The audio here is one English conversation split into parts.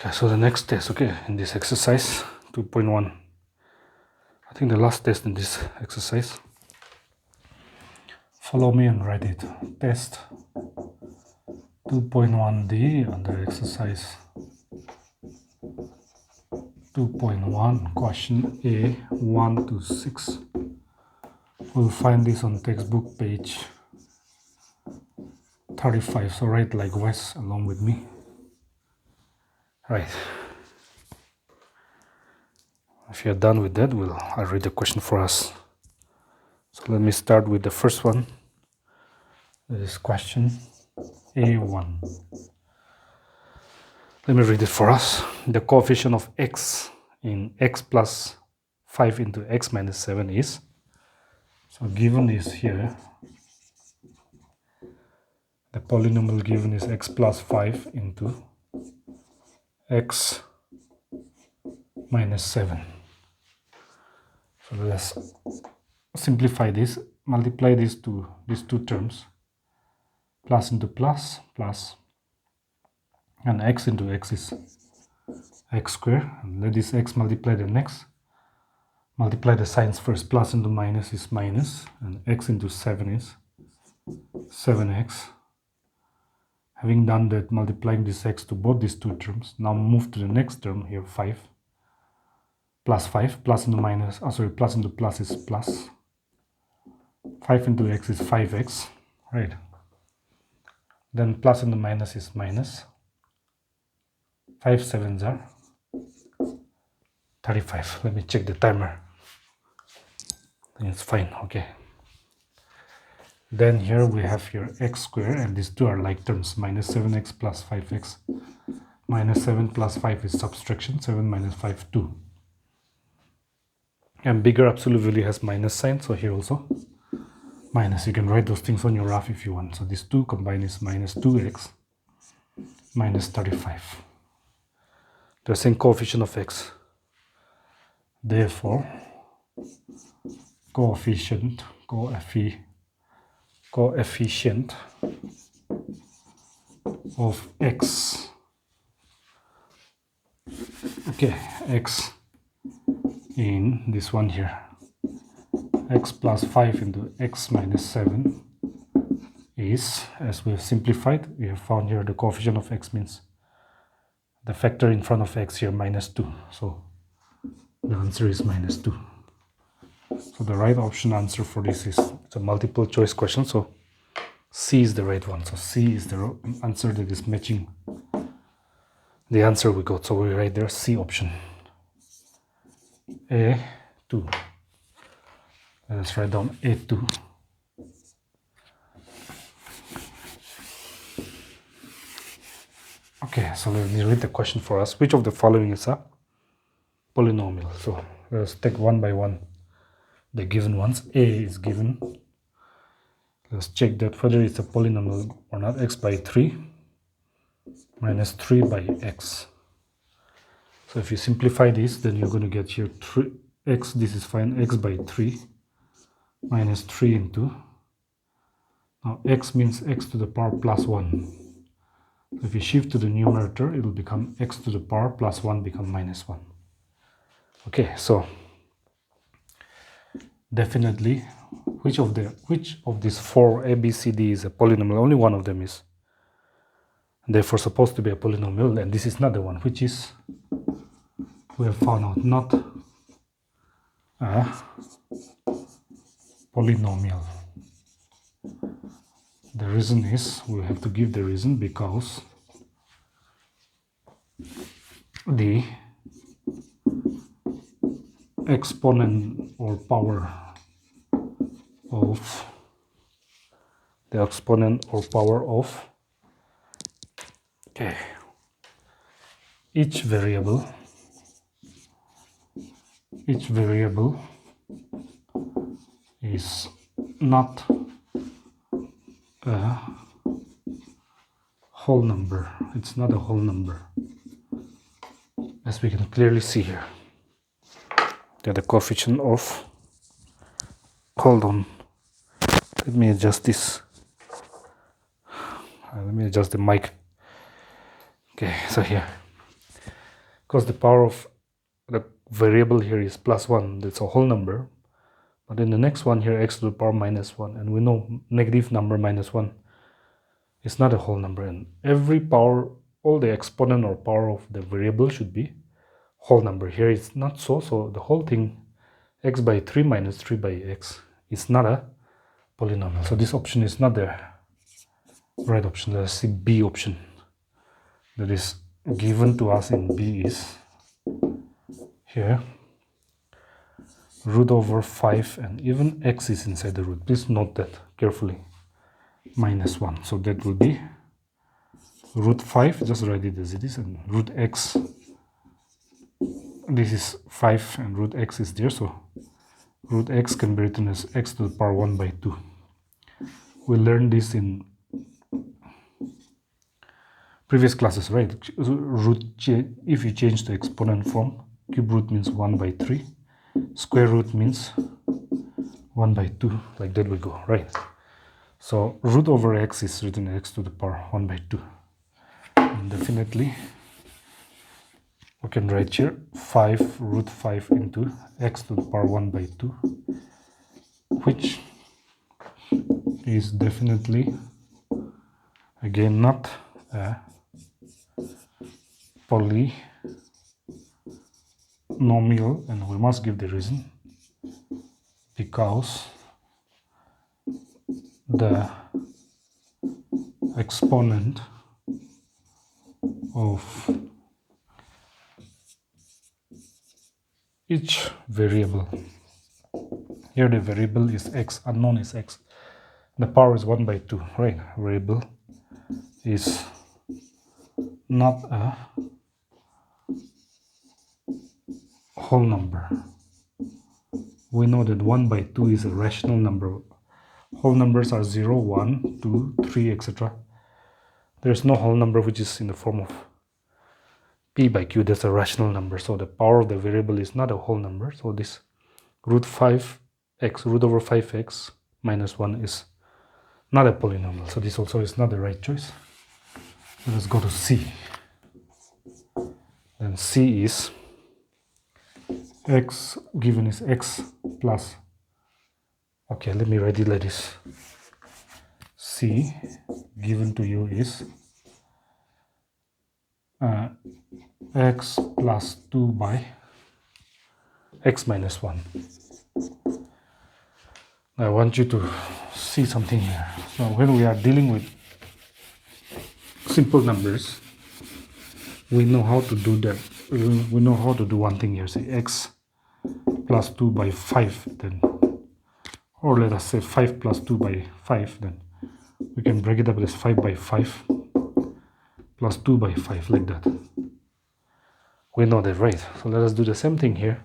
Okay, so the next test, okay, in this exercise 2.1, I think the last test in this exercise. Follow me and write it. Test 2.1D under exercise 2.1, question A 1 to 6. We'll find this on textbook page 35. So write likewise along with me. Right. If you're done with that, I'll read the question for us. So let me start with the first one. This is question A1. Let me read it for us. The coefficient of x in x plus 5 into x minus 7 is, so given is here, the polynomial given is x plus 5 into x minus 7. So let's simplify this, multiply these two terms, plus into plus, plus, and x into x is x squared, and let this x multiply the next, multiply the signs first, plus into minus is minus, and x into 7 is 7x. Having done that, multiplying this x to both these two terms, now move to the next term here, 5 plus 5, plus into minus, plus into plus is plus, 5 into x is 5x, right? Then plus into minus is minus, 5 7s are 35. Let me check the timer. I think it's fine, okay. Then here we have here x squared, and these two are like terms, minus 7x plus 5x. Minus 7 plus 5 is subtraction, 7 minus 5, 2. And bigger absolute value has minus sign, so here also minus. You can write those things on your graph if you want. So these two combined is minus 2x minus 35. The same coefficient of x. Therefore, coefficient of x, okay, x in this one here, x plus 5 into x minus 7 is, as we have simplified, we have found here the coefficient of x means the factor in front of x here, minus 2. So the answer is minus 2. So the right option answer for this is, it's a multiple choice question, so C is the right one. So C is the answer that is matching the answer we got. So we write there C option. A2. Let's write down A2. Okay, so let me read the question for us. Which of the following is a polynomial? So let's take one by one the given ones. A is given. Let's check that whether it's a polynomial or not. X by 3 minus 3 by x. So if you simplify this, then you're going to get here 3x, this is fine, x by 3 minus 3 into, now x means x to the power plus 1. So if you shift to the numerator, it will become x to the power plus 1 become minus 1. Okay, so definitely, which of these four A, B, C, D is a polynomial? Only one of them is therefore supposed to be a polynomial, and this is not the one, which is, we have found out, not a polynomial. The reason is, we have to give the reason, because the exponent or power of okay, each variable is not a whole number. It's not a whole number, as we can clearly see here. That the coefficient of, hold on, let me adjust this. Let me adjust the mic. Okay, so here because the power of the variable here is +1, that's a whole number. But in the next one here, x to the power -1, and we know negative number -1 is not a whole number, and every power, all the exponent or power of the variable should be whole number. Here it's not so, so the whole thing, x by 3 minus 3 by x, is not a polynomial. So this option is not the right option. Let's see B option. That is given to us in B is here √5, and even x is inside the root. Please note that carefully. -1. So that will be √5, just write it as it is, and root x. This is 5 and root x is there, so root x can be written as x to the power 1 by 2. We learned this in previous classes, right? If you change the exponent form, cube root means 1 by 3, square root means 1 by 2, like that we go, right? So √x is written as x to the power 1 by 2. And definitely we can write here 5 √5 into x to the power 1 by 2, which is definitely, again, not a polynomial, and we must give the reason, because the exponent of each variable, here the variable is x, unknown is x, the power is 1 by 2, right? Variable is not a whole number. We know that 1 by 2 is a rational number. Whole numbers are 0, 1, 2, 3, etc. There's no whole number which is in the form of p by q. That's a rational number. So the power of the variable is not a whole number. So this √5x, √5x minus 1 is not a polynomial. So this also is not the right choice. Let us go to C. Then C is x given is x plus, okay, let me write it like this. C given to you is x plus 2 by x minus 1. I want you to see something here. So when we are dealing with simple numbers, we know how to do that. We know how to do one thing here. Say x plus 2 by 5, then, or let us say 5 plus 2 by 5, then we can break it up as 5 by 5 plus 2 by 5, like that. We know that, right? So let us do the same thing here.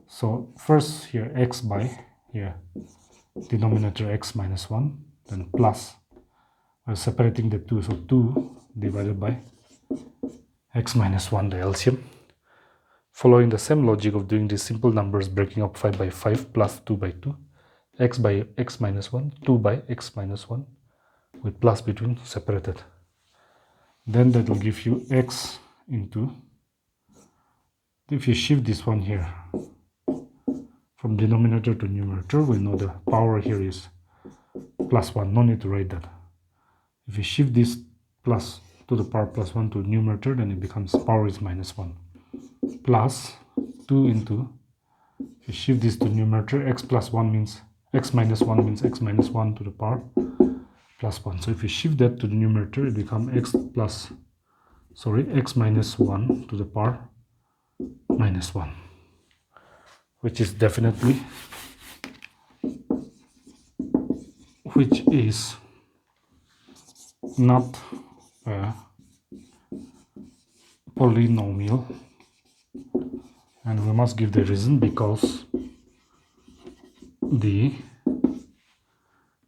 So first here x by, here denominator x minus 1, then plus, we're separating the 2, so 2 divided by x minus 1, the LCM. Following the same logic of doing these simple numbers, breaking up 5 by 5 plus 2 by 2, x by x minus 1, 2 by x minus 1, with plus between separated. Then that will give you x into, if you shift this one here from denominator to numerator, we know the power here is plus 1, no need to write that. If you shift this plus to the power plus 1 to numerator, then it becomes power is minus 1, plus 2 into, if you shift this to numerator, x plus 1 means x minus 1 means x minus 1 to the power plus 1. So if you shift that to the numerator, it becomes x minus 1 to the power minus 1, which is definitely, which is not a polynomial, and we must give the reason, because the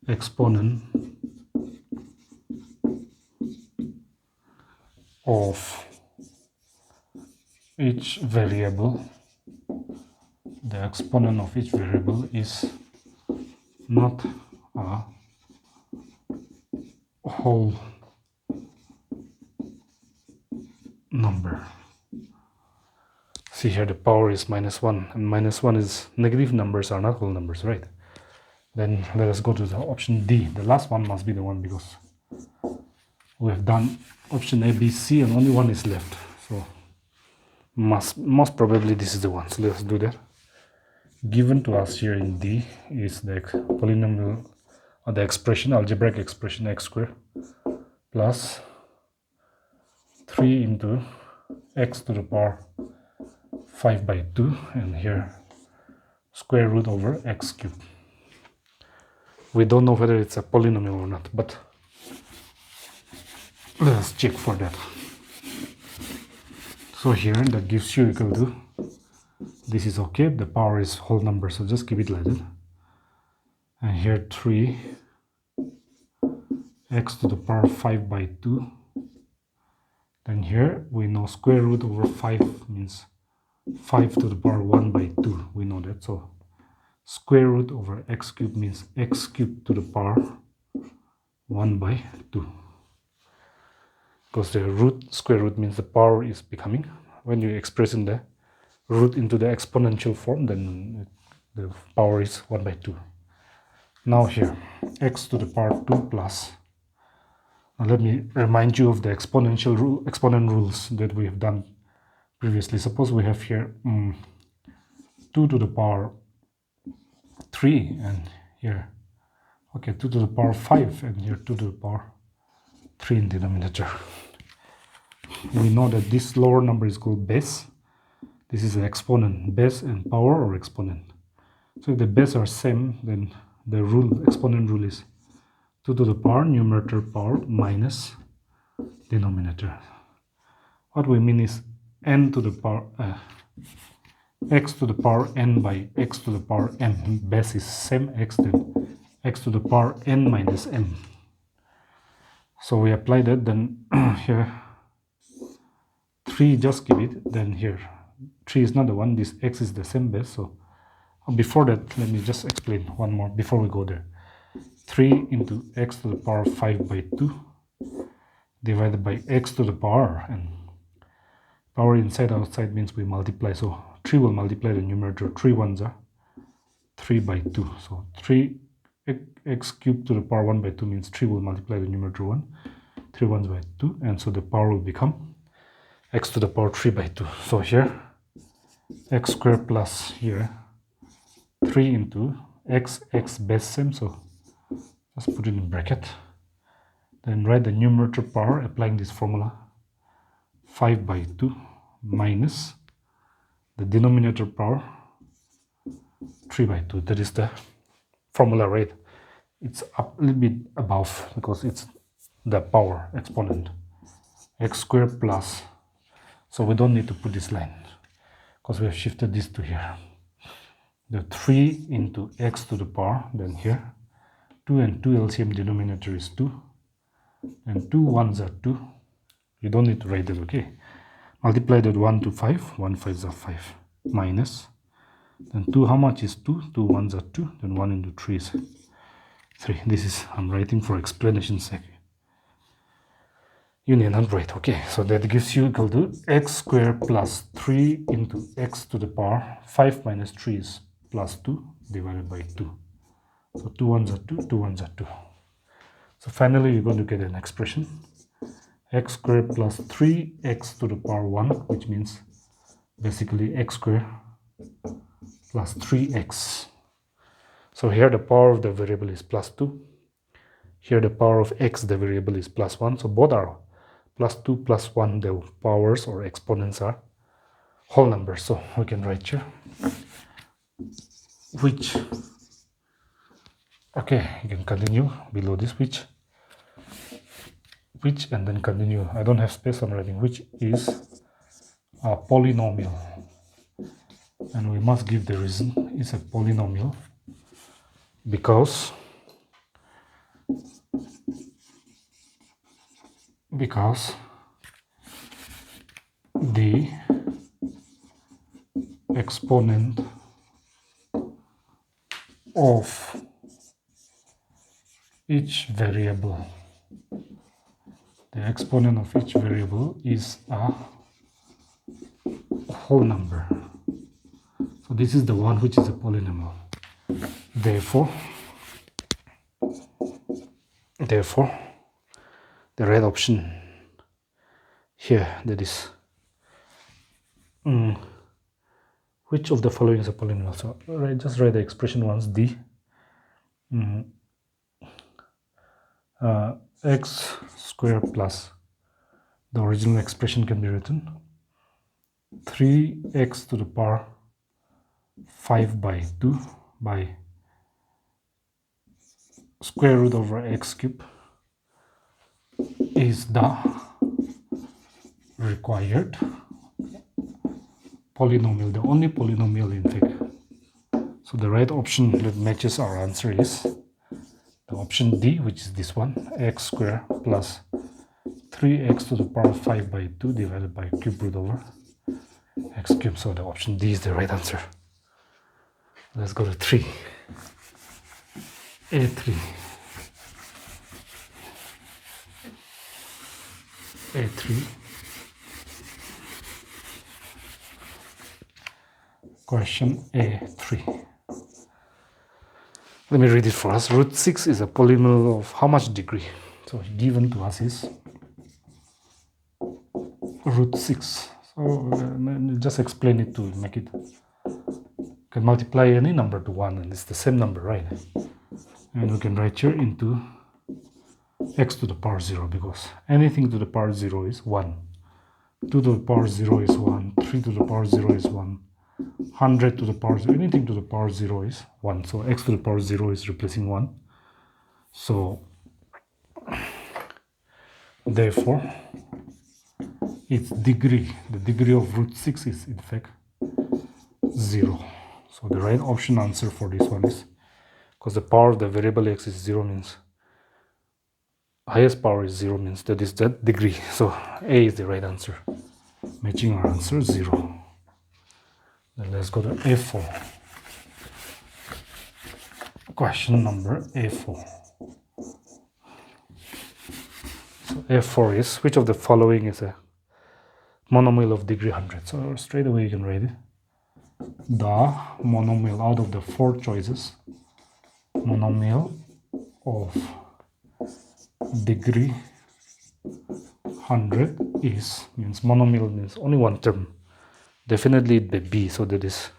exponent of each variable, the exponent of each variable is not a whole number. See here, the power is -1, and -1 is negative numbers are not whole numbers, right? Then let us go to the option D. The last one must be the one because we have done option A, B, C, and only one is left. So most probably this is the one. So let's do that. Given to us here in D is the polynomial or the expression, algebraic expression x squared plus 3 into x to the power 5 by 2, and here square root over x cubed. We don't know whether it's a polynomial or not, but let us check for that. So here that gives you equal to, this is okay, the power is whole number, so just keep it like that. And here 3 x to the power 5 by 2. Then here we know square root over 5 means 5 to the power 1 by 2. We know that. So square root over x cubed means x cubed to the power 1 by 2. Because the root, square root means the power is becoming, when you express in the root into the exponential form, then the power is 1 by 2. Now here, x to the power 2 plus. Now let me remind you of the exponential rule, exponent rules that we have done previously. Suppose we have here 2 to the power 3, and here, okay, 2 to the power 5, and here 2 to the power 3 in denominator. We know that this lower number is called base. This is an exponent, base and power or exponent. So if the base are same, then the rule, exponent rule is 2 to the power, numerator power minus denominator. What we mean is n to the power, x to the power n by x to the power m. Base is same x, then x to the power n minus m. So we apply that, then here 3, just give it, then here 3 is not the one, this x is the same base. So before that, let me just explain one more before we go there. 3 into x to the power 5 by 2 divided by x to the power, and power inside outside means we multiply, so 3 will multiply the numerator. 3 ones are 3 by 2, so 3 x cubed to the power 1 by 2 means 3 will multiply the numerator 1, 3 ones by 2, and so the power will become x to the power 3 by 2. So here x squared plus here 3 into x base same, so just put it in bracket, then write the numerator power applying this formula 5 by 2 minus the denominator power 3 by 2. That is the formula, right? It's up a little bit above because it's the power exponent, x squared plus, so we don't need to put this line because we have shifted this to here. The 3 into x to the power, then here 2 and 2 LCM denominator is 2, and 2 ones are 2. You don't need to write that, okay? Multiply that 1 to 5, 1 5s are 5, minus, then 2, how much is 2? 2 ones are 2, then 1 into 3 is 3. This is, I'm writing for explanation's sake. You need not write, okay? So that gives you equal to x squared plus 3 into x to the power 5 minus 3 is plus 2 divided by 2. So 2 ones are 2, 2 ones are 2. So finally you're going to get an expression x squared plus 3x to the power 1, which means basically x squared plus 3x. So here the power of the variable is plus 2. Here the power of x, the variable, is plus 1. So both are plus 2 plus 1, the powers or exponents are whole numbers. So we can write here which, okay, you can continue below this, which and then continue. I don't have space, I'm writing which is a polynomial, and we must give the reason it's a polynomial because the exponent of each variable, the exponent of each variable is a whole number. So this is the one which is a polynomial. Therefore, the right option here, that is, which of the following is a polynomial? So just write the expression once. D x squared plus the original expression can be written 3x to the power 5 by 2 by square root over x cube is the required polynomial, the only polynomial in fact. So the right option that matches our answer is the option D, which is this one, x squared plus 3x to the power 5 by 2 divided by cube root over x cube. So the option D is the right answer. Let's go to 3. A3. Question A3. Let me read it for us. Root 6 is a polynomial of how much degree? So given to us is root 6. So just explain it to make it. You can multiply any number to 1 and it's the same number, right? And we can write here into x to the power 0, because anything to the power 0 is 1. 2 to the power 0 is 1. 3 to the power 0 is 1. 100 to the power 0, anything to the power 0 is 1. So x to the power 0 is replacing 1. So therefore its degree, the degree of root 6 is in fact 0. So the right option answer for this one is, because the power of the variable x is 0 means highest power is 0 means that is that degree. So A is the right answer, matching our answer 0. Then let's go to A4. Question number A4. So A4 is, which of the following is a monomial of degree 100? So straight away you can write it. The monomial out of the 4 choices, monomial of degree 100 is, means monomial means only one term. Definitely the B, so that is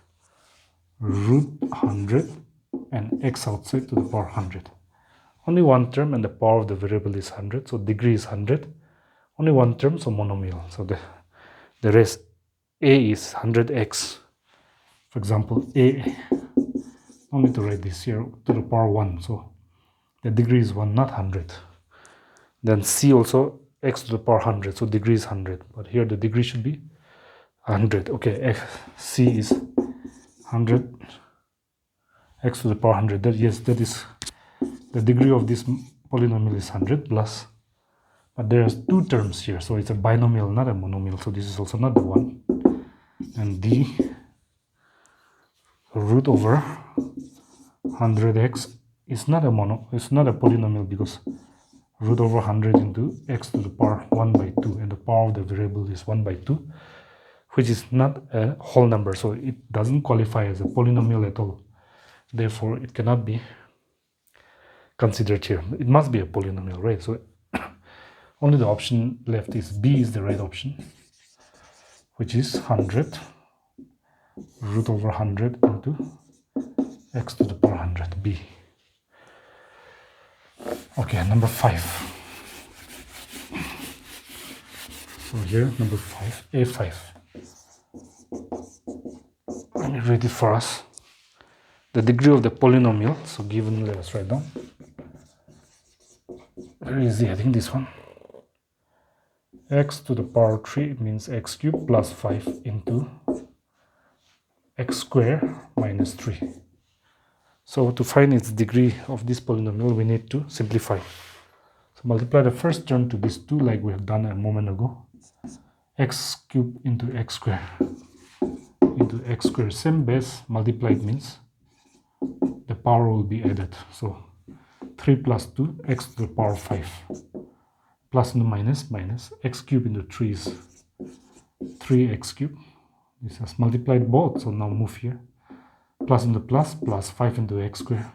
root 100 and x outside to the power 100. Only one term and the power of the variable is 100, so degree is 100. Only one term, so monomial. So the rest, A is 100x. For example, A, no need to write this here, to the power 1, so the degree is 1, not 100. Then C also, x to the power 100, so degree is 100. But here the degree should be 100. Okay, C is 100 x to the power 100. That, yes, that is the degree of this polynomial is 100 plus, but there are 2 terms here, so it's a binomial, not a monomial, so this is also not the one. And D, root over 100x is not a polynomial, because root over 100 into x to the power 1 by 2, and the power of the variable is 1 by 2, which is not a whole number, so it doesn't qualify as a polynomial at all. Therefore, it cannot be considered here. It must be a polynomial, right? So only the option left is B is the right option, which is 100 root over 100 into x to the power 100, B. Okay, number 5. So here, number 5, A5. Let me read it for us. The degree of the polynomial, so given, let us write down. Very easy, I think this one. X to the power 3 means x cubed plus 5 into x squared minus 3. So to find its degree of this polynomial, we need to simplify. So multiply the first term to this 2 like we have done a moment ago. X cubed into x squared into x squared. Same base multiplied means the power will be added. So 3 plus 2, x to the power 5. Plus into minus, minus. X cubed into 3 is 3x cubed. This has multiplied both, so now move here. Plus into plus, plus 5 into x squared,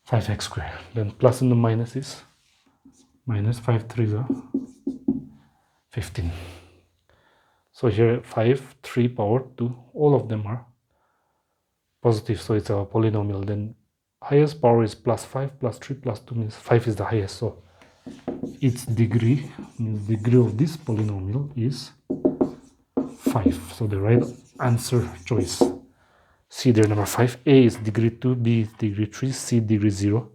5x squared. Then plus into minus is minus 5 3s are 15. So here 5, 3 power 2, all of them are positive, so it's a polynomial. Then highest power is plus 5, plus 3, plus 2 means 5 is the highest. So its degree, means degree of this polynomial is 5. So the right answer choice, C there, number 5. A is degree 2, B is degree 3, C degree 0,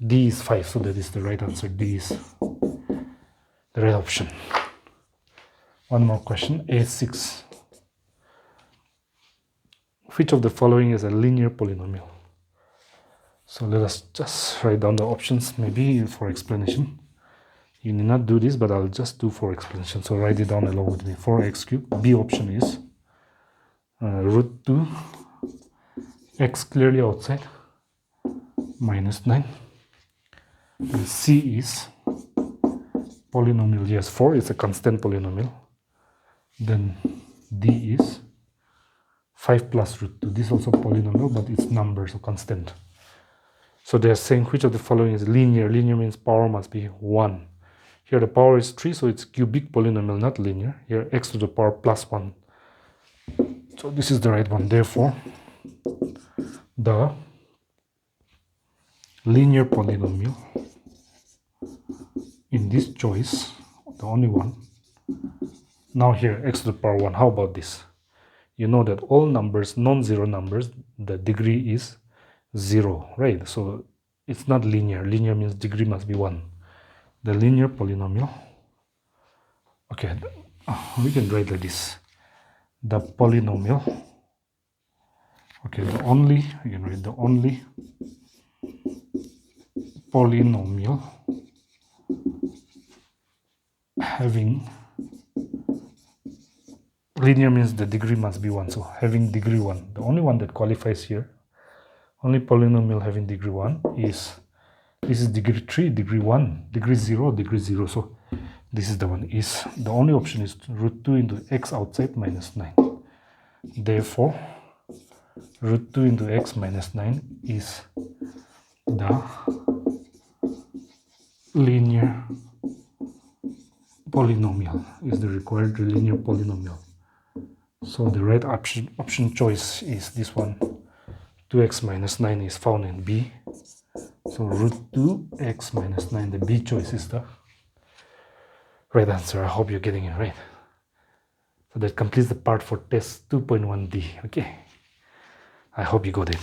D is 5. So that is the right answer. D is the right option. One more question, A6. Which of the following is a linear polynomial? So let us just write down the options, maybe for explanation. You need not do this, but I'll just do for explanation. So write it down along with me. 4x cubed. B option is root 2, x clearly outside, minus 9. And C is polynomial. Yes, 4 is a constant polynomial. Then D is 5 plus root 2. This is also polynomial, but it's numbers, so constant. So they're saying which of the following is linear. Linear means power must be 1. Here the power is 3, so it's cubic polynomial, not linear. Here x to the power plus 1. So this is the right one. Therefore, the linear polynomial in this choice, the only one. Now here x to the power 1. How about this? You know that all numbers, non-zero numbers, the degree is 0, right? So it's not linear. Linear means degree must be 1. The linear polynomial, okay, we can write like this. The polynomial, okay, the only, you can write the only polynomial having, linear means the degree must be 1, so having degree 1. The only one that qualifies here, only polynomial having degree 1 is, this is degree 3, degree 1, degree 0, degree 0. So this is the one. Is the only option is root 2 into x outside minus 9. Therefore, root 2 into x minus 9 is the linear polynomial, is the required linear polynomial. So the right option choice is this one. 2x minus 9 is found in B. So root 2x minus 9, the B choice is the right answer. I hope you're getting it right. So that completes the part for test 2.1D. Okay, I hope you got it.